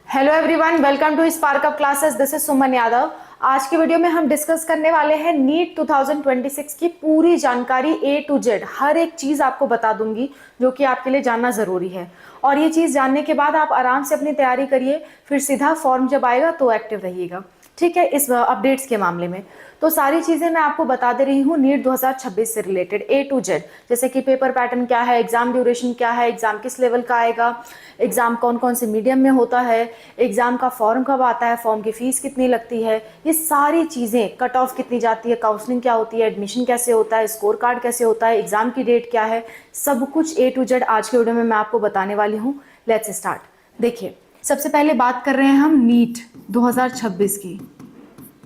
Hello everyone, welcome to spark up classes. This is Suman Yadav. आज की video में हम डिस्कस करने वाले हैं नीट 2026 की पूरी जानकारी ए टू जेड। हर एक चीज आपको बता दूंगी जो कि आपके लिए जानना जरूरी है। और ये चीज जानने के बाद आप आराम से अपनी तैयारी करिए, फिर सीधा फॉर्म जब आएगा तो एक्टिव रहिएगा। ठीक है, इस अपडेट्स के मामले में तो सारी चीजें मैं आपको बता दे रही हूँ नीट 2026 से रिलेटेड ए टू जेड। जैसे कि पेपर पैटर्न क्या है, एग्जाम ड्यूरेशन क्या है, एग्जाम किस लेवल का आएगा, एग्जाम कौन कौन से मीडियम में होता है, एग्जाम का फॉर्म कब आता है, फॉर्म की फीस कितनी लगती है, ये सारी चीजें, कट ऑफ कितनी जाती है, काउंसलिंग क्या होती है, एडमिशन कैसे होता है, स्कोर कार्ड कैसे होता है, एग्जाम की डेट क्या है, सब कुछ ए टू जेड आज के वीडियो में मैं आपको बताने वाली हूँ। Let's start. देखिए, सबसे पहले बात कर रहे हैं हम नीट 2026 की।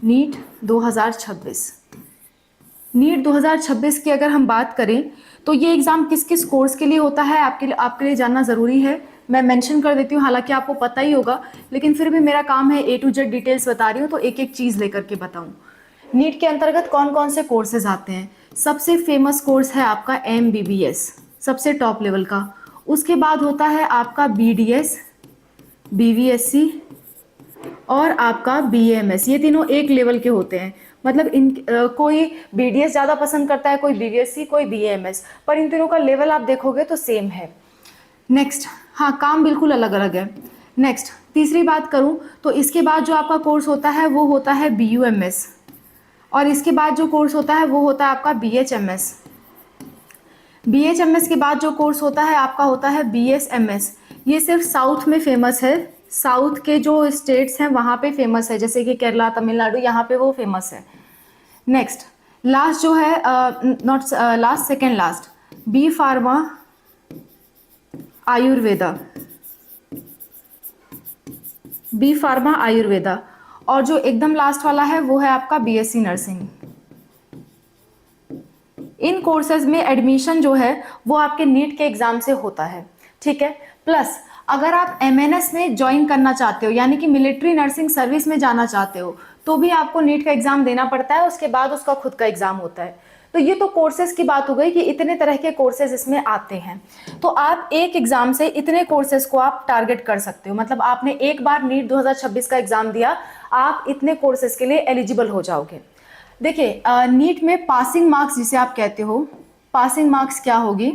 नीट 2026 नीट 2026 की अगर हम बात करें तो ये एग्जाम किस किस कोर्स के लिए होता है आपके लिए जानना जरूरी है। मैं मेंशन कर देती हूँ, हालांकि आपको पता ही होगा, लेकिन फिर भी मेरा काम है ए टू जेड डिटेल्स बता रही हूँ तो एक एक चीज लेकर के बताऊं। नीट के अंतर्गत कौन कौन से कोर्सेज आते हैं। सबसे फेमस कोर्स है आपका MBBS, सबसे टॉप लेवल का। उसके बाद होता है आपका BDS, BVSC और आपका BAMS। ये तीनों एक लेवल के होते हैं। मतलब कोई BDS ज़्यादा पसंद करता है, कोई BVSC, कोई BAMS, पर इन तीनों का लेवल आप देखोगे तो सेम है। नेक्स्ट, हाँ, काम बिल्कुल अलग अलग है। नेक्स्ट, तीसरी बात करूँ तो इसके बाद जो आपका कोर्स होता है वो होता है BUMS, और इसके बाद जो कोर्स होता है वो होता है आपका BHMS। BHMS के बाद जो कोर्स होता है आपका होता है BSMS। ये सिर्फ साउथ में फेमस है, साउथ के जो स्टेट्स हैं वहाँ पे फेमस है, जैसे कि केरला, तमिलनाडु, यहाँ पे वो फेमस है। नेक्स्ट, लास्ट जो है, not last, second last, B pharma Ayurveda, B pharma Ayurveda. और जो एकदम लास्ट वाला है वो है आपका BSc नर्सिंग। इन कोर्सेज में एडमिशन जो है वो आपके नीट के एग्जाम से होता है। ठीक है, प्लस अगर आप MNS में ज्वाइन करना चाहते हो, यानी कि मिलिट्री नर्सिंग सर्विस में जाना चाहते हो, तो भी आपको नीट का एग्जाम देना पड़ता है। उसके बाद उसका खुद का एग्जाम होता है। तो ये तो कोर्सेज की बात हो गई कि इतने तरह के कोर्सेज इसमें आते हैं। तो आप एक एग्जाम से इतने कोर्सेज को आप टारगेट कर सकते हो। मतलब आपने एक बार नीट 2026 का एग्जाम दिया, आप इतने कोर्सेज के लिए एलिजिबल हो जाओगे। देखिए, नीट में पासिंग मार्क्स जिसे आप कहते हो, पासिंग मार्क्स क्या होगी,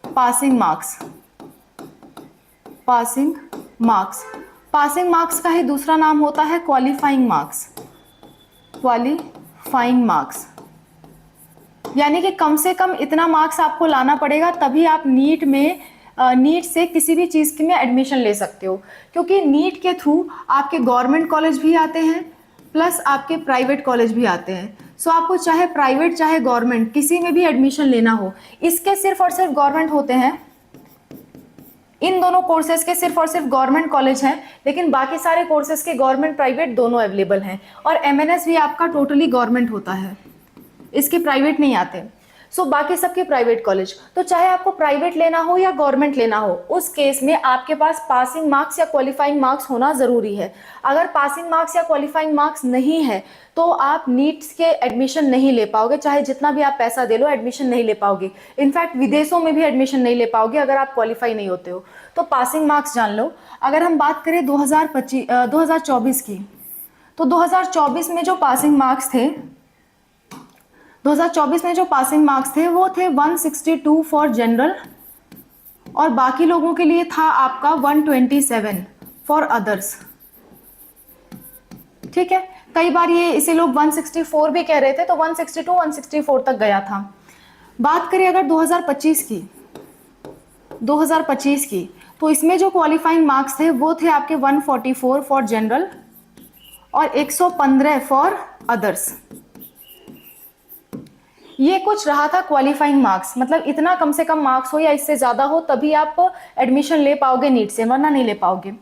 passing marks, passing marks, passing marks का ही दूसरा नाम होता है क्वालिफाइंग मार्क्स, क्वालिफाइंग मार्क्स। यानी कि कम से कम इतना मार्क्स आपको लाना पड़ेगा तभी आप नीट में नीट से किसी भी चीज़ में एडमिशन ले सकते हो। क्योंकि नीट के थ्रू आपके गवर्नमेंट कॉलेज भी आते हैं, प्लस आपके प्राइवेट कॉलेज भी आते हैं। सो आपको चाहे प्राइवेट चाहे गवर्नमेंट किसी में भी एडमिशन लेना हो, इसके सिर्फ और सिर्फ गवर्नमेंट होते हैं। इन दोनों कोर्सेज के सिर्फ और सिर्फ गवर्नमेंट कॉलेज हैं, लेकिन बाकी सारे कोर्सेज के गवर्नमेंट प्राइवेट दोनों अवेलेबल हैं। और MNS भी आपका टोटली गवर्नमेंट होता है, इसके प्राइवेट नहीं आते। सो बाकी सबके प्राइवेट कॉलेज, तो चाहे आपको प्राइवेट लेना हो या गवर्नमेंट लेना हो, उस केस में आपके पास पासिंग मार्क्स या क्वालिफाइंग मार्क्स होना जरूरी है। अगर पासिंग मार्क्स या क्वालिफाइंग मार्क्स नहीं है तो आप नीट के एडमिशन नहीं ले पाओगे। चाहे जितना भी आप पैसा दे लो, एडमिशन नहीं ले पाओगे। इनफैक्ट विदेशों में भी एडमिशन नहीं ले पाओगे अगर आप क्वालिफाई नहीं होते हो। तो पासिंग मार्क्स जान लो। अगर हम बात करें 2024 की, तो 2024 में जो पासिंग मार्क्स थे, 2024 में जो पासिंग मार्क्स थे वो थे 162 फॉर जनरल, और बाकी लोगों के लिए था आपका 127 फॉर अदर्स। ठीक है, कई बार ये इसे लोग 164 भी कह रहे थे, तो 162 164 तक गया था। बात करें अगर 2025 की, 2025 की, तो इसमें जो क्वालिफाइंग मार्क्स थे वो थे आपके 144 फॉर जनरल और 115 फॉर अदर्स। ये कुछ रहा था क्वालिफाइंग मार्क्स। मतलब इतना कम से कम मार्क्स हो या इससे ज़्यादा हो तभी आप एडमिशन ले पाओगे नीट से, वरना नहीं ले पाओगे।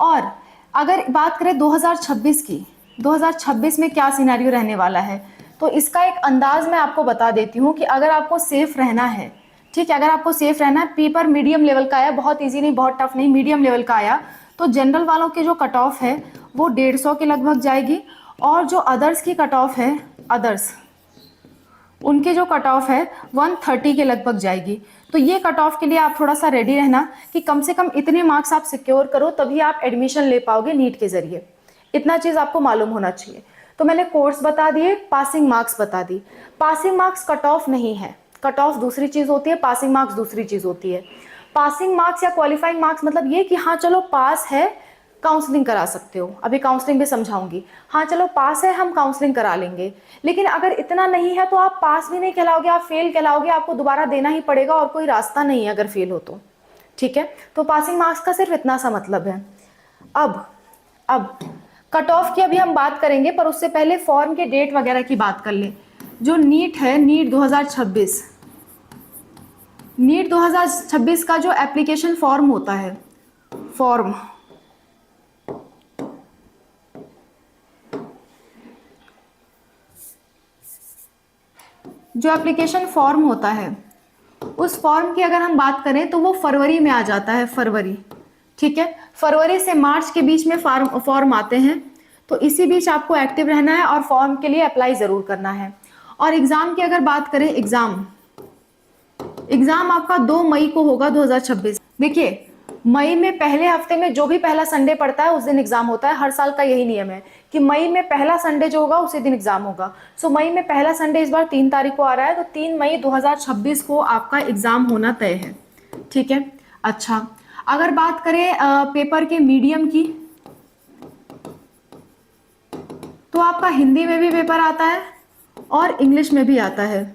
और अगर बात करें 2026 की, 2026 में क्या सिनेरियो रहने वाला है, तो इसका एक अंदाज मैं आपको बता देती हूँ कि अगर आपको सेफ रहना है, ठीक है, अगर आपको सेफ रहना है, पेपर मीडियम लेवल का आया, बहुत ईजी नहीं, बहुत टफ नहीं, मीडियम लेवल का आया, तो जनरल वालों के जो कट ऑफ है वो 150 के लगभग जाएगी, और जो अदर्स की कट ऑफ है, अदर्स उनके जो कट ऑफ है 130 के लगभग जाएगी। तो ये कट ऑफ के लिए आप थोड़ा सा रेडी रहना कि कम से कम इतने मार्क्स आप सिक्योर करो, तभी आप एडमिशन ले पाओगे नीट के जरिए। इतना चीज आपको मालूम होना चाहिए। तो मैंने कोर्स बता दिए, पासिंग मार्क्स बता दी। पासिंग मार्क्स कट ऑफ नहीं है, कट ऑफ दूसरी चीज होती है, पासिंग मार्क्स दूसरी चीज होती है। पासिंग मार्क्स या क्वालिफाइंग मार्क्स मतलब ये कि हाँ चलो पास है, काउंसलिंग करा सकते हो, अभी काउंसलिंग भी समझाऊंगी। हाँ चलो पास है, हम काउंसलिंग करा लेंगे। लेकिन अगर इतना नहीं है तो आप पास भी नहीं कहलाओगे, आप फेल कहलाओगे, आपको दोबारा देना ही पड़ेगा और कोई रास्ता नहीं है अगर फेल हो तो। ठीक है, तो पासिंग मार्क्स का सिर्फ इतना सा मतलब है। अब कट ऑफ की अभी हम बात करेंगे, पर उससे पहले फॉर्म के डेट वगैरह की बात कर ले। जो नीट है, नीट 2026, नीट 2026 का जो एप्लीकेशन फॉर्म होता है, फॉर्म जो एप्लीकेशन फॉर्म होता है, उस फॉर्म की अगर हम बात करें तो वो फरवरी में आ जाता है, फरवरी। ठीक है, फरवरी से मार्च के बीच में फॉर्म आते हैं। तो इसी बीच आपको एक्टिव रहना है और फॉर्म के लिए अप्लाई जरूर करना है। और एग्जाम की अगर बात करें, एग्जाम आपका 2 मई को होगा 2026। देखिए, मई में पहले हफ्ते में जो भी पहला संडे पड़ता है उस दिन एग्जाम होता है। हर साल का यही नियम है कि मई में पहला संडे जो होगा उसी दिन एग्जाम होगा। सो मई में पहला संडे इस बार 3 तारीख को आ रहा है, तो 3 मई 2026 को आपका एग्जाम होना तय है। ठीक है, अच्छा अगर बात करें पेपर के मीडियम की, तो आपका हिंदी में भी पेपर आता है और इंग्लिश में भी आता है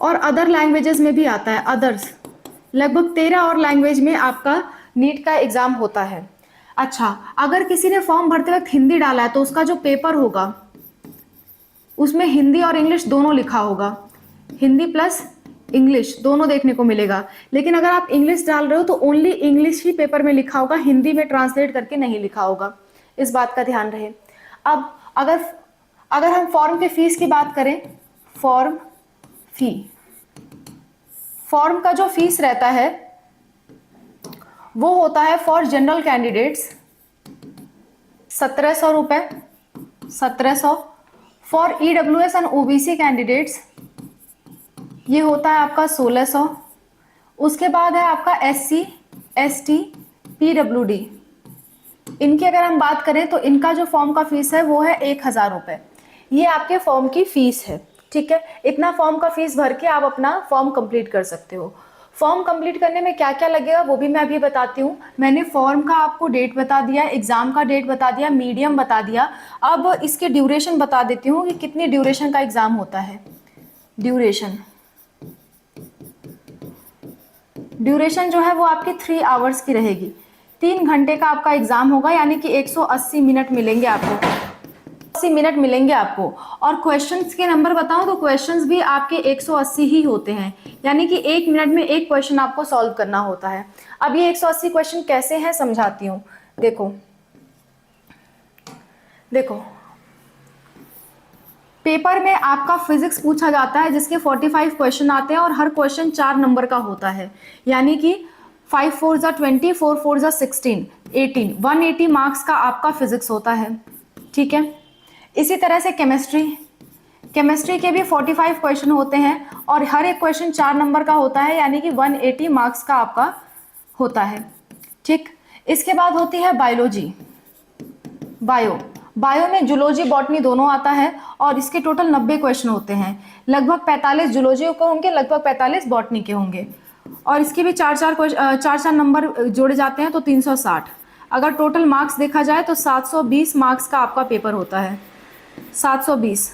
और अदर लैंग्वेजेस में भी आता है। अदर्स लगभग 13 और लैंग्वेज में आपका नीट का एग्जाम होता है। अच्छा, अगर किसी ने फॉर्म भरते वक्त हिंदी डाला है तो उसका जो पेपर होगा उसमें हिंदी और इंग्लिश दोनों लिखा होगा, हिंदी प्लस इंग्लिश दोनों देखने को मिलेगा। लेकिन अगर आप इंग्लिश डाल रहे हो तो ओनली इंग्लिश ही पेपर में लिखा होगा, हिंदी में ट्रांसलेट करके नहीं लिखा होगा, इस बात का ध्यान रहे। अब अगर हम फॉर्म के फीस की बात करें, फॉर्म का जो फीस रहता है वो होता है फॉर जनरल कैंडिडेट्स 1700 रुपए, 1700। For EWS and OBC candidates ये होता है आपका 1600। उसके बाद है आपका एससी, एसटी, पीडब्ल्यूडी। इनकी अगर हम बात करें तो इनका जो फॉर्म का फीस है वो है 1000 रुपए। ये आपके फॉर्म की फीस है। ठीक है, इतना फॉर्म का फीस भर के आप अपना फॉर्म कंप्लीट कर सकते हो। फॉर्म कंप्लीट करने में क्या क्या लगेगा वो भी मैं अभी बताती हूँ। मैंने फॉर्म का आपको डेट बता दिया, एग्जाम का डेट बता दिया, मीडियम बता दिया। अब इसके ड्यूरेशन बता देती हूँ कि कितनी ड्यूरेशन का एग्जाम होता है। ड्यूरेशन जो है वो आपकी 3 आवर्स की रहेगी। 3 घंटे का आपका एग्जाम होगा, यानी कि 180 मिनट मिलेंगे आपको, 80 मिनट मिलेंगे आपको। और क्वेश्चंस के नंबर बताऊं तो क्वेश्चंस भी आपके 180 ही होते हैं, यानी कि 1 मिनट में एक क्वेश्चन आपको सॉल्व करना होता है। अब ये 180 क्वेश्चन कैसे हैं समझाती हूँ। देखो पेपर में आपका फिजिक्स पूछा जाता है जिसके 45 क्वेश्चन आते हैं और हर क्वेश्चन 4 नंबर का होता है, यानी कि 5 4 जा 20, 4 4 जा 16, 18, 180 मार्क्स का आपका फिजिक्स होता है। ठीक है, इसी तरह से केमिस्ट्री के भी 45 क्वेश्चन होते हैं और हर एक क्वेश्चन 4 नंबर का होता है, यानी कि 180 मार्क्स का आपका होता है। ठीक, इसके बाद होती है बायोलॉजी। बायो में जूलॉजी बॉटनी दोनों आता है और इसके टोटल 90 क्वेश्चन होते हैं। लगभग 45 जूलॉजी के होंगे, लगभग 45 बॉटनी के होंगे और इसके भी 4 नंबर जोड़े जाते हैं तो 360। अगर टोटल मार्क्स देखा जाए तो 720 मार्क्स का आपका पेपर होता है, 720।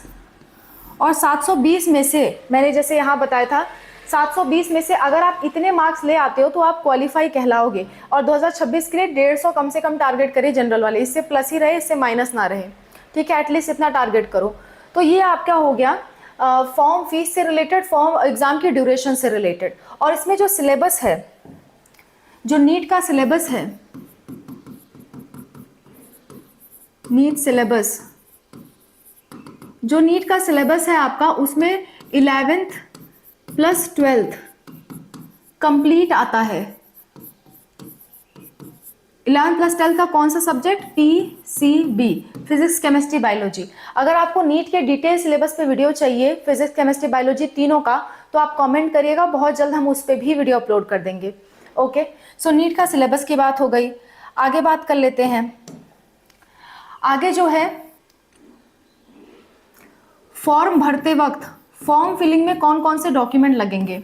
और 720 में से मैंने जैसे यहाँ बताया था, 720 में से अगर आप इतने मार्क्स ले आते हो तो आप क्वालिफाई कहलाओगे। और 2026 के लिए 150 कम से कम टारगेट करिए जनरल वाले, इससे प्लस ही रहे, इससे माइनस ना रहे। ठीक है, एटलीस्ट इतना टारगेट करो। तो ये आपका हो गया फॉर्म फीस से रिलेटेड, फॉर्म एग्जाम की ड्यूरेशन से रिलेटेड। और इसमें जो सिलेबस है, जो नीट का सिलेबस है, नीट का सिलेबस है आपका, उसमें 11th प्लस 12th कंप्लीट आता है। 11th प्लस 12th का कौन सा subject? PCB, physics chemistry biology. अगर आपको नीट के डिटेल सिलेबस पे वीडियो चाहिए फिजिक्स केमिस्ट्री बायोलॉजी तीनों का, तो आप कमेंट करिएगा, बहुत जल्द हम उस पर भी वीडियो अपलोड कर देंगे। ओके, सो नीट का सिलेबस की बात हो गई, आगे बात कर लेते हैं। आगे जो है फॉर्म भरते वक्त फॉर्म फिलिंग में कौन कौन से डॉक्यूमेंट लगेंगे,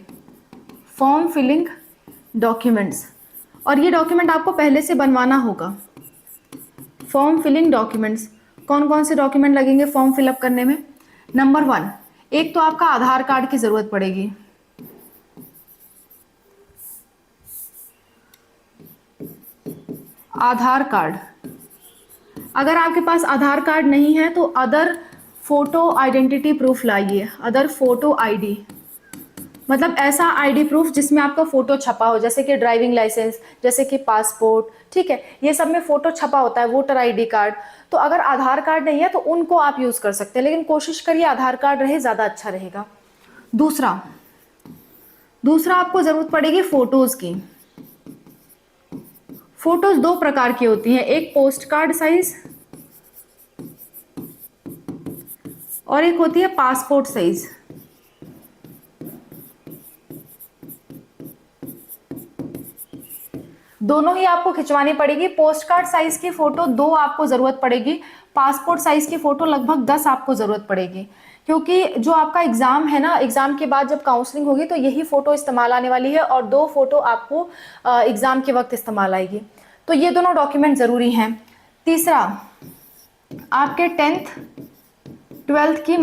फॉर्म फिलिंग डॉक्यूमेंट्स, और ये डॉक्यूमेंट आपको पहले से बनवाना होगा। फॉर्म फिलिंग डॉक्यूमेंट्स, कौन कौन से डॉक्यूमेंट लगेंगे फॉर्म फिलअप करने में। नंबर 1, एक तो आपका आधार कार्ड की जरूरत पड़ेगी। आधार कार्ड, अगर आपके पास आधार कार्ड नहीं है तो अदर फोटो आइडेंटिटी प्रूफ लाइए। अदर फोटो आईडी मतलब ऐसा आईडी प्रूफ जिसमें आपका फोटो छपा हो, जैसे कि ड्राइविंग लाइसेंस, जैसे कि पासपोर्ट, ठीक है, ये सब में फोटो छपा होता है, वोटर आईडी कार्ड। तो अगर आधार कार्ड नहीं है तो उनको आप यूज कर सकते हैं, लेकिन कोशिश करिए आधार कार्ड रहे, ज्यादा अच्छा रहेगा। दूसरा आपको जरूरत पड़ेगी फोटोज की। फोटोज 2 प्रकार की होती हैं, एक पोस्ट कार्ड साइज और एक होती है पासपोर्ट साइज। दोनों ही आपको खिंचवानी पड़ेगी। पोस्ट कार्ड साइज की फोटो 2 आपको जरूरत पड़ेगी, पासपोर्ट साइज की फोटो लगभग 10 आपको जरूरत पड़ेगी, क्योंकि जो आपका एग्जाम है ना, एग्जाम के बाद जब काउंसलिंग होगी तो यही फोटो इस्तेमाल आने वाली है और 2 फोटो आपको एग्जाम के वक्त इस्तेमाल आएगी। तो ये दोनों डॉक्यूमेंट जरूरी हैं। तीसरा, आपके 10th 12th की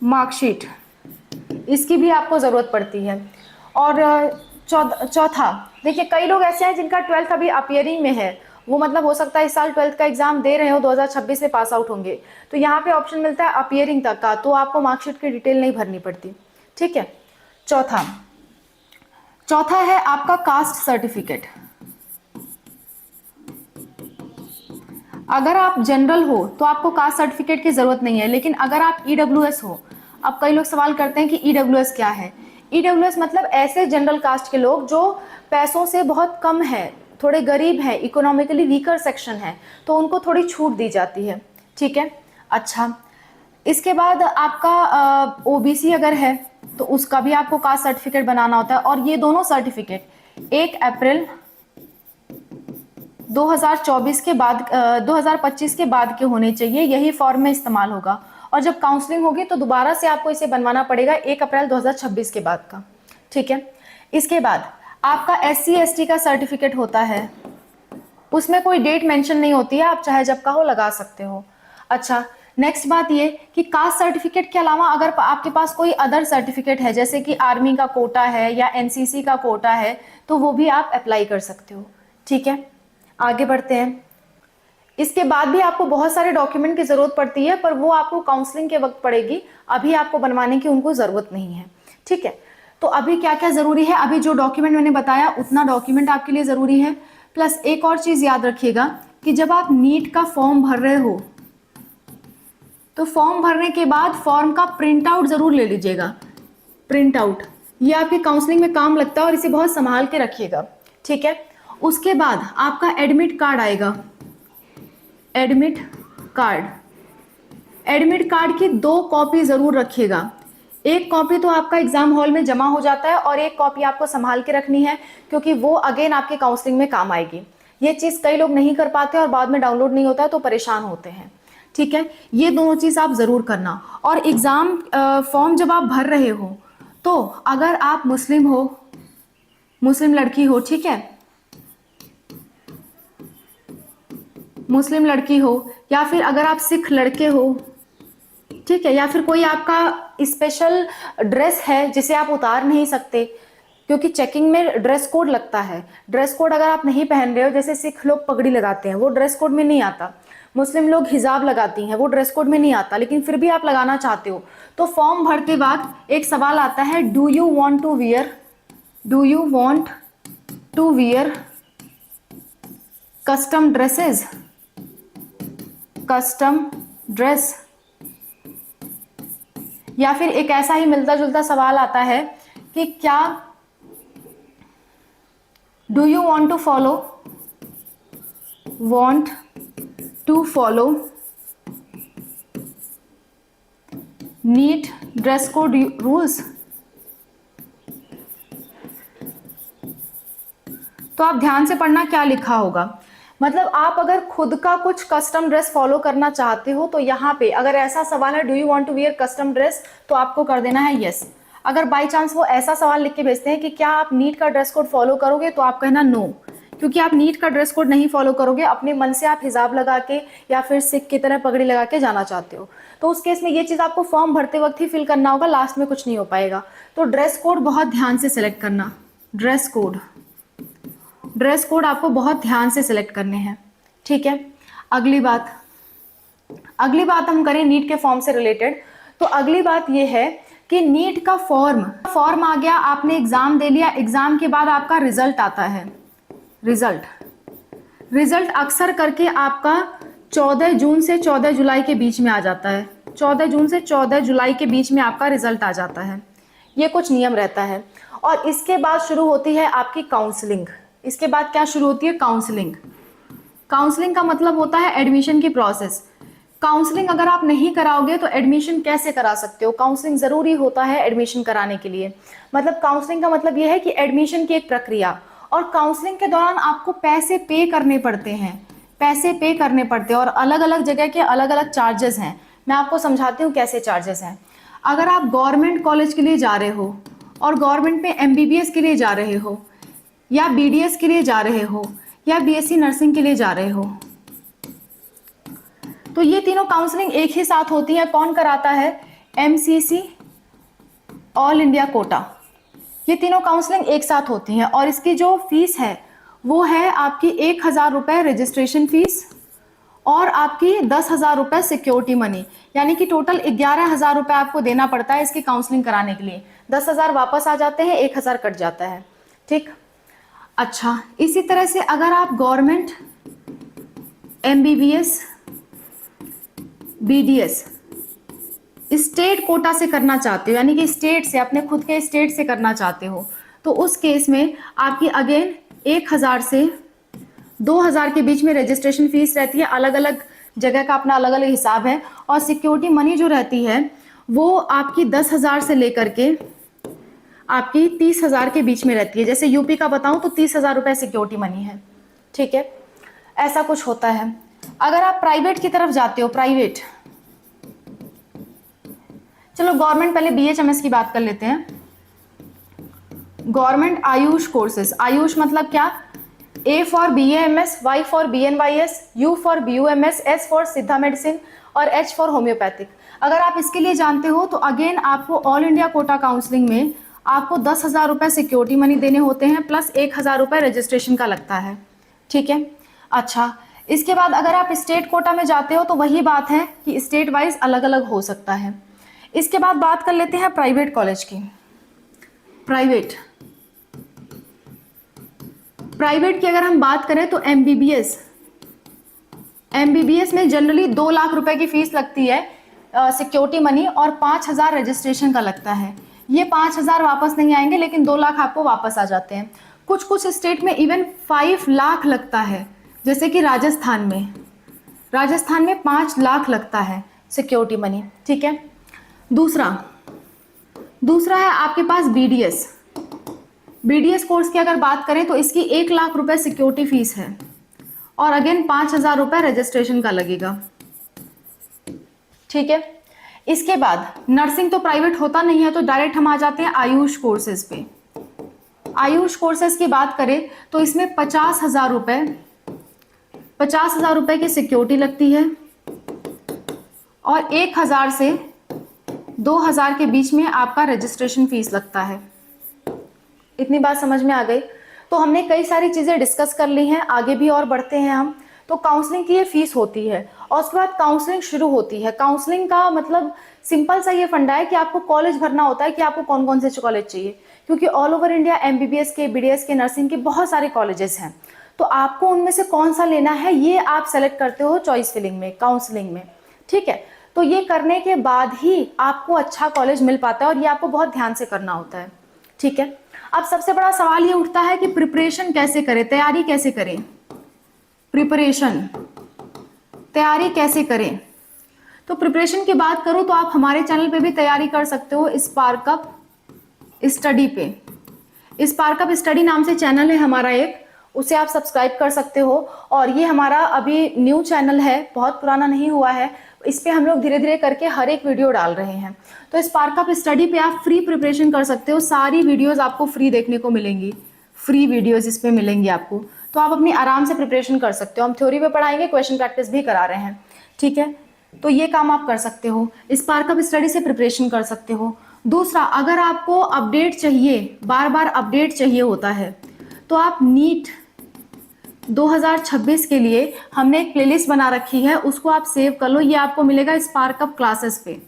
मार्कशीट, इसकी भी आपको जरूरत पड़ती है। और चौथा, देखिए कई लोग ऐसे हैं जिनका 12th अभी अपियरिंग में है, वो मतलब हो सकता है इस साल 12th का एग्जाम दे रहे हो, 2026 में पास आउट होंगे, तो यहाँ पे ऑप्शन मिलता है अपियरिंग तक का, तो आपको मार्कशीट की डिटेल नहीं भरनी पड़ती, ठीक है। चौथा है आपका कास्ट सर्टिफिकेट। अगर आप जनरल हो तो आपको कास्ट सर्टिफिकेट की जरूरत नहीं है, लेकिन अगर आप ईडब्ल्यूएस हो, अब कई लोग सवाल करते हैं कि ईडब्ल्यूएस क्या है। ईडब्ल्यूएस मतलब ऐसे जनरल कास्ट के लोग जो पैसों से बहुत कम है, थोड़े गरीब हैं, इकोनॉमिकली वीकर सेक्शन है, तो उनको थोड़ी छूट दी जाती है, ठीक है। अच्छा, इसके बाद आपका ओबीसी अगर है तो उसका भी आपको कास्ट सर्टिफिकेट बनाना होता है, और ये दोनों सर्टिफिकेट 1 अप्रैल 2024 के बाद 2025 के बाद के होने चाहिए, यही फॉर्म में इस्तेमाल होगा। और जब काउंसलिंग होगी तो दोबारा से आपको इसे बनवाना पड़ेगा 1 अप्रैल 2026 के बाद का, ठीक है। इसके बाद आपका SC ST का सर्टिफिकेट होता है, उसमें कोई डेट मेंशन नहीं होती है, आप चाहे जब का हो लगा सकते हो। अच्छा, नेक्स्ट बात ये कि कास्ट सर्टिफिकेट के अलावा अगर आपके पास कोई अदर सर्टिफिकेट है, जैसे कि आर्मी का कोटा है या NCC का कोटा है, तो वो भी आप अप्लाई कर सकते हो, ठीक है। आगे बढ़ते हैं। इसके बाद भी आपको बहुत सारे डॉक्यूमेंट की जरूरत पड़ती है, पर वो आपको काउंसलिंग के वक्त पड़ेगी, अभी आपको बनवाने की उनको जरूरत नहीं है, ठीक है। तो अभी क्या क्या जरूरी है, अभी जो डॉक्यूमेंट मैंने बताया उतना डॉक्यूमेंट आपके लिए जरूरी है। प्लस एक और चीज याद रखिएगा कि जब आप नीट का फॉर्म भर रहे हो तो फॉर्म भरने के बाद फॉर्म का प्रिंट आउट जरूर ले लीजिएगा। प्रिंट आउट ये आपकी काउंसलिंग में काम लगता है और इसे बहुत संभाल के रखिएगा, ठीक है। उसके बाद आपका एडमिट कार्ड आएगा। एडमिट कार्ड की 2 कॉपी जरूर रखिएगा। एक कॉपी तो आपका एग्जाम हॉल में जमा हो जाता है और एक कॉपी आपको संभाल के रखनी है, क्योंकि वो अगेन आपके काउंसलिंग में काम आएगी। ये चीज कई लोग नहीं कर पाते और बाद में डाउनलोड नहीं होता है तो परेशान होते हैं, ठीक है। ये दोनों चीज आप जरूर करना। और एग्जाम फॉर्म जब आप भर रहे हो तो अगर आप मुस्लिम लड़की हो, ठीक है, मुस्लिम लड़की हो, या फिर अगर आप सिख लड़के हो, ठीक है, या फिर कोई आपका स्पेशल ड्रेस है जिसे आप उतार नहीं सकते, क्योंकि चेकिंग में ड्रेस कोड लगता है। ड्रेस कोड अगर आप नहीं पहन रहे हो, जैसे सिख लोग पगड़ी लगाते हैं, वो ड्रेस कोड में नहीं आता। मुस्लिम लोग हिजाब लगाती हैं, वो ड्रेस कोड में नहीं आता, लेकिन फिर भी आप लगाना चाहते हो, तो फॉर्म भरते वक्त एक सवाल आता है, do you want to wear custom dress, या फिर एक ऐसा ही मिलता जुलता सवाल आता है कि क्या do you want to follow neat dress code rules, तो आप ध्यान से पढ़ना क्या लिखा होगा। मतलब आप अगर खुद का कुछ कस्टम ड्रेस फॉलो करना चाहते हो तो यहाँ पे अगर ऐसा सवाल है do you want to wear custom dress, तो आपको कर देना है यस। अगर बाई चांस वो ऐसा सवाल लिख के भेजते हैं कि क्या आप नीट का ड्रेस कोड फॉलो करोगे, तो आप कहना नो, क्योंकि आप नीट का ड्रेस कोड नहीं फॉलो करोगे, अपने मन से आप हिजाब लगा के या फिर सिख की तरह पगड़ी लगा के जाना चाहते हो, तो उस केस में ये चीज़ आपको फॉर्म भरते वक्त ही फिल करना होगा, लास्ट में कुछ नहीं हो पाएगा। तो ड्रेस कोड बहुत ध्यान से सिलेक्ट करना, ड्रेस कोड आपको बहुत ध्यान से सिलेक्ट करने हैं, ठीक है। अगली बात हम करें नीट के फॉर्म से रिलेटेड, तो अगली बात ये है कि नीट का फॉर्म आ गया, आपने एग्जाम दे लिया, एग्जाम के बाद आपका रिजल्ट आता है। रिजल्ट अक्सर करके आपका 14 जून से 14 जुलाई के बीच में आ जाता है। 14 जून से 14 जुलाई के बीच में आपका रिजल्ट आ जाता है, ये कुछ नियम रहता है। और इसके बाद शुरू होती है आपकी काउंसलिंग। इसके बाद क्या शुरू होती है? काउंसलिंग का मतलब होता है एडमिशन की प्रोसेस। काउंसलिंग अगर आप नहीं कराओगे तो एडमिशन कैसे करा सकते हो? काउंसलिंग जरूरी होता है एडमिशन कराने के लिए। मतलब काउंसलिंग का मतलब यह है कि एडमिशन की एक प्रक्रिया, और काउंसलिंग के दौरान आपको पैसे पे करने पड़ते हैं और अलग अलग जगह के अलग अलग चार्जेस हैं। मैं आपको समझाती हूँ कैसे चार्जेस हैं। अगर आप गवर्नमेंट कॉलेज के लिए जा रहे हो और गवर्नमेंट में MBBS के लिए जा रहे हो या BDS के लिए जा रहे हो या BSc नर्सिंग के लिए जा रहे हो, तो ये तीनों काउंसलिंग एक ही साथ होती है। कौन कराता है? MCC, all India quota. ये तीनों काउंसलिंग एक साथ होती हैं और इसकी जो फीस है वो है आपकी 1000 रुपये रजिस्ट्रेशन फीस और आपकी 10,000 रुपये सिक्योरिटी मनी, यानी कि टोटल 11,000 रुपये आपको देना पड़ता है इसकी काउंसलिंग कराने के लिए। 10,000 वापस आ जाते हैं, 1,000 कट जाता है, ठीक। अच्छा, इसी तरह से अगर आप government MBBS BDS state quota से करना चाहते हो, यानी कि स्टेट से, अपने खुद के स्टेट से करना चाहते हो, तो उस केस में आपकी अगेन 1,000 से 2,000 के बीच में रजिस्ट्रेशन फीस रहती है। अलग अलग जगह का अपना अलग अलग हिसाब है। और सिक्योरिटी मनी जो रहती है वो आपकी 10,000 से लेकर के आपकी 30,000 के बीच में रहती है। जैसे यूपी का बताऊं तो 30,000 रुपये सिक्योरिटी मनी है, ठीक है। ऐसा कुछ होता है। अगर आप प्राइवेट की तरफ जाते हो, प्राइवेट, चलो गवर्नमेंट पहले BHMS की बात कर लेते हैं। गवर्नमेंट आयुष कोर्सेज, आयुष मतलब क्या? A for BAMS, Y for BNYS, U for BUMS, S for सिद्धा मेडिसिन और H फॉर होम्योपैथिक। अगर आप इसके लिए जानते हो तो अगेन आपको ऑल इंडिया कोटा काउंसलिंग में आपको 10,000 रुपये सिक्योरिटी मनी देने होते हैं, प्लस 1,000 रुपये रजिस्ट्रेशन का लगता है, ठीक है। अच्छा, इसके बाद अगर आप स्टेट कोटा में जाते हो तो वही बात है कि स्टेट वाइज अलग अलग हो सकता है। इसके बाद बात कर लेते हैं प्राइवेट कॉलेज की। प्राइवेट की अगर हम बात करें तो MBBS में जनरली 2 लाख रुपए की फीस लगती है सिक्योरिटी मनी और 5,000 रजिस्ट्रेशन का लगता है। ये 5,000 वापस नहीं आएंगे, लेकिन 2 लाख आपको वापस आ जाते हैं। कुछ स्टेट में इवन 5 लाख लगता है, जैसे कि राजस्थान में 5 लाख लगता है सिक्योरिटी मनी, ठीक है। दूसरा है आपके पास BDS कोर्स की अगर बात करें तो इसकी 1 लाख रुपए सिक्योरिटी फीस है और अगेन 5,000 रुपये रजिस्ट्रेशन का लगेगा, ठीक है। इसके बाद नर्सिंग तो प्राइवेट होता नहीं है, तो डायरेक्ट हम आ जाते हैं आयुष कोर्सेज पे। आयुष कोर्सेज की बात करें तो इसमें 50,000 रुपये की सिक्योरिटी लगती है और 1,000 से 2,000 के बीच में आपका रजिस्ट्रेशन फीस लगता है। इतनी बात समझ में आ गई? तो हमने कई सारी चीजें डिस्कस कर ली हैं, आगे भी और बढ़ते हैं हम। तो काउंसलिंग की ये फीस होती है और उसके बाद काउंसलिंग शुरू होती है। काउंसलिंग का मतलब सिंपल सा ये फंडा है कि आपको कॉलेज भरना होता है कि आपको कौन कौन से कॉलेज चाहिए, क्योंकि ऑल ओवर इंडिया MBBS के, BDS के, नर्सिंग के बहुत सारे कॉलेजेस हैं। तो आपको उनमें से कौन सा लेना है ये आप सेलेक्ट करते हो चॉइस फिलिंग में, काउंसलिंग में, ठीक है। तो ये करने के बाद ही आपको अच्छा कॉलेज मिल पाता है और ये आपको बहुत ध्यान से करना होता है, ठीक है। अब सबसे बड़ा सवाल ये उठता है कि प्रिपरेशन कैसे करें, तैयारी कैसे करें, तैयारी कैसे करें। तो प्रिपरेशन की बात करूँ तो आप हमारे चैनल पे भी तैयारी कर सकते हो स्पार्क अप स्टडी पे। स्पार्क अप स्टडी नाम से चैनल है हमारा एक, उसे आप सब्सक्राइब कर सकते हो। और ये हमारा अभी न्यू चैनल है, बहुत पुराना नहीं हुआ है। इस पे हम लोग धीरे धीरे करके हर एक वीडियो डाल रहे हैं। तो स्पार्क अप स्टडी पे आप फ्री प्रिपरेशन कर सकते हो, सारी वीडियोस आपको फ्री देखने को मिलेंगी, फ्री वीडियोस इस पे मिलेंगी आपको। तो आप अपनी आराम से प्रिपरेशन कर सकते हो। हम थ्योरी पे पढ़ाएंगे, क्वेश्चन प्रैक्टिस भी करा रहे हैं, ठीक है। तो ये काम आप कर सकते हो, स्पार्क अप स्टडी से प्रिपरेशन कर सकते हो। दूसरा, अगर आपको अपडेट चाहिए, बार बार अपडेट चाहिए होता है, तो आप नीट 2026 के लिए हमने एक प्लेलिस्ट बना रखी है, उसको आप सेव कर लो। ये आपको मिलेगा स्पार्क अप क्लासेस पे,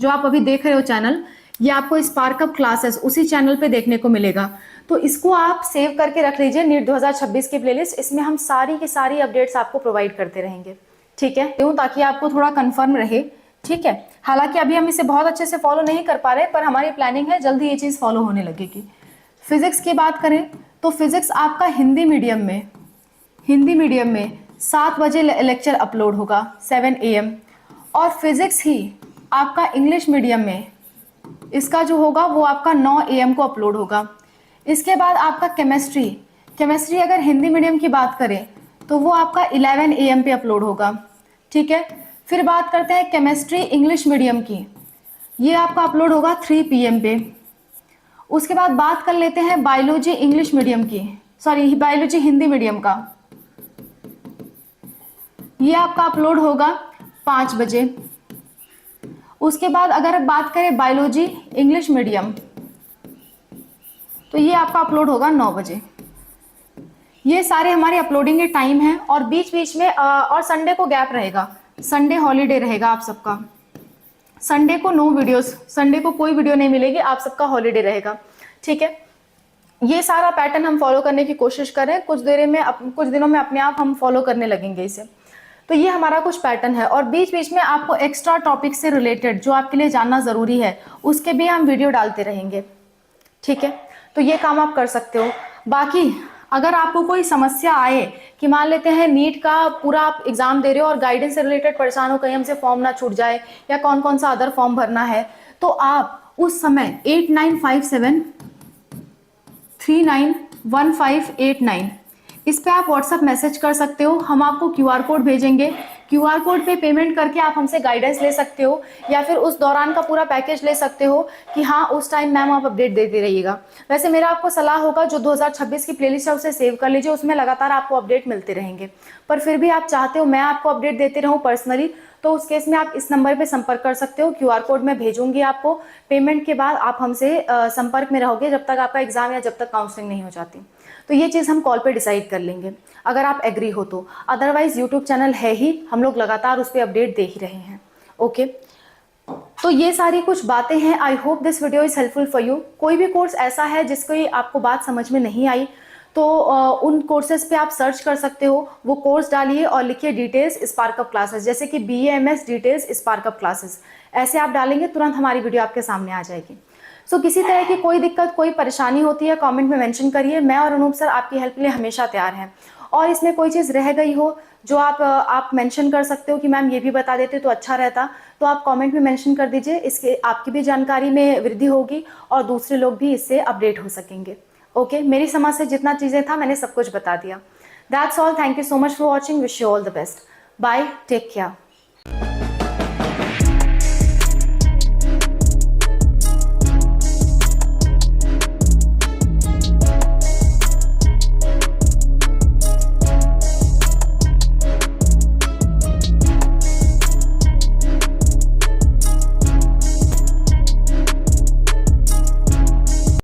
जो आप अभी देख रहे हो चैनल, ये आपको स्पार्क अप क्लासेस उसी चैनल पे देखने को मिलेगा। तो इसको आप सेव करके रख लीजिए, नीट 2026 की प्लेलिस्ट। इसमें हम सारी की सारी अपडेट्स आपको प्रोवाइड करते रहेंगे, ठीक है, क्यों, ताकि आपको थोड़ा कंफर्म रहे, ठीक है। हालांकि अभी हम इसे बहुत अच्छे से फॉलो नहीं कर पा रहे, पर हमारी प्लानिंग है जल्दी ये चीज़ फॉलो होने लगेगी। फिजिक्स की बात करें तो फिजिक्स आपका हिंदी मीडियम में 7 बजे लेक्चर अपलोड होगा, 7 AM। और फिजिक्स ही आपका इंग्लिश मीडियम में, इसका जो होगा वो आपका 9 AM को अपलोड होगा। इसके बाद आपका केमिस्ट्री अगर हिंदी मीडियम की बात करें तो वो आपका 11 AM पे अपलोड होगा, ठीक है। फिर बात करते हैं केमिस्ट्री इंग्लिश मीडियम की, ये आपका अपलोड होगा 3 PM पे। उसके बाद बात कर लेते हैं बायोलॉजी इंग्लिश मीडियम की, सॉरी बायोलॉजी हिंदी मीडियम का, ये आपका अपलोड होगा 5 बजे। उसके बाद अगर बात करें बायोलॉजी इंग्लिश मीडियम, तो ये आपका अपलोड होगा 9 बजे। ये सारे हमारे अपलोडिंग के टाइम हैं। और बीच बीच में और संडे को गैप रहेगा, संडे हॉलीडे रहेगा आप सबका। संडे को नो वीडियोस, संडे को कोई वीडियो नहीं मिलेगी, आप सबका हॉलीडे रहेगा, ठीक है। ये सारा पैटर्न हम फॉलो करने की कोशिश करें, कुछ दिनों में अपने आप हम फॉलो करने लगेंगे इसे। तो ये हमारा कुछ पैटर्न है। और बीच बीच में आपको एक्स्ट्रा टॉपिक से रिलेटेड जो आपके लिए जानना ज़रूरी है, उसके भी हम वीडियो डालते रहेंगे, ठीक है। तो ये काम आप कर सकते हो। बाकी अगर आपको कोई समस्या आए कि मान लेते हैं नीट का पूरा आप एग्जाम दे रहे हो और गाइडेंस से रिलेटेड परेशान हो, कहीं हमसे फॉर्म ना छूट जाए या कौन कौन सा अदर फॉर्म भरना है, तो आप उस समय 8957391589 इस पे आप व्हाट्सएप मैसेज कर सकते हो। हम आपको QR कोड भेजेंगे, QR कोड पे पेमेंट करके आप हमसे गाइडेंस ले सकते हो, या फिर उस दौरान का पूरा पैकेज ले सकते हो कि हाँ उस टाइम मैम आप अपडेट देते रहिएगा। वैसे मेरा आपको सलाह होगा जो 2026 की प्लेलिस्ट है उसे सेव कर लीजिए, उसमें लगातार आपको अपडेट मिलते रहेंगे। पर फिर भी आप चाहते हो मैं आपको अपडेट देते रहूँ पर्सनली, तो उस केस में आप इस नंबर पे संपर्क कर सकते हो। QR कोड मैं भेजूंगी आपको, पेमेंट के बाद आप हमसे संपर्क में रहोगे जब तक आपका एग्जाम या जब तक काउंसलिंग नहीं हो जाती। तो ये चीज़ हम कॉल पे डिसाइड कर लेंगे अगर आप एग्री हो तो। अदरवाइज यूट्यूब चैनल है ही, हम लोग लगातार उस पर अपडेट दे ही रहे हैं, ओके। तो ये सारी कुछ बातें हैं। I hope this video is helpful for you. कोई भी कोर्स ऐसा है जिसको आपको बात समझ में नहीं आई, तो उन कोर्सेज पे आप सर्च कर सकते हो, वो कोर्स डालिए और लिखिए डिटेल्स स्पार्क अप क्लासेस, जैसे कि BA MS details spark up classes, ऐसे आप डालेंगे तुरंत हमारी वीडियो आपके सामने आ जाएगी। सो किसी तरह की कोई दिक्कत, कोई परेशानी होती है, कमेंट में मेंशन करिए। मैं और अनूप सर आपकी हेल्प के लिए हमेशा तैयार हैं। और इसमें कोई चीज़ रह गई हो जो आप मेंशन कर सकते हो कि मैम ये भी बता देते तो अच्छा रहता, तो आप कमेंट में मेंशन कर दीजिए। इसके आपकी भी जानकारी में वृद्धि होगी और दूसरे लोग भी इससे अपडेट हो सकेंगे, ओके। मेरी समझ से जितना चीज़ें था मैंने सब कुछ बता दिया। That's all, thank you so much for watching, wish you all the best, bye, take care.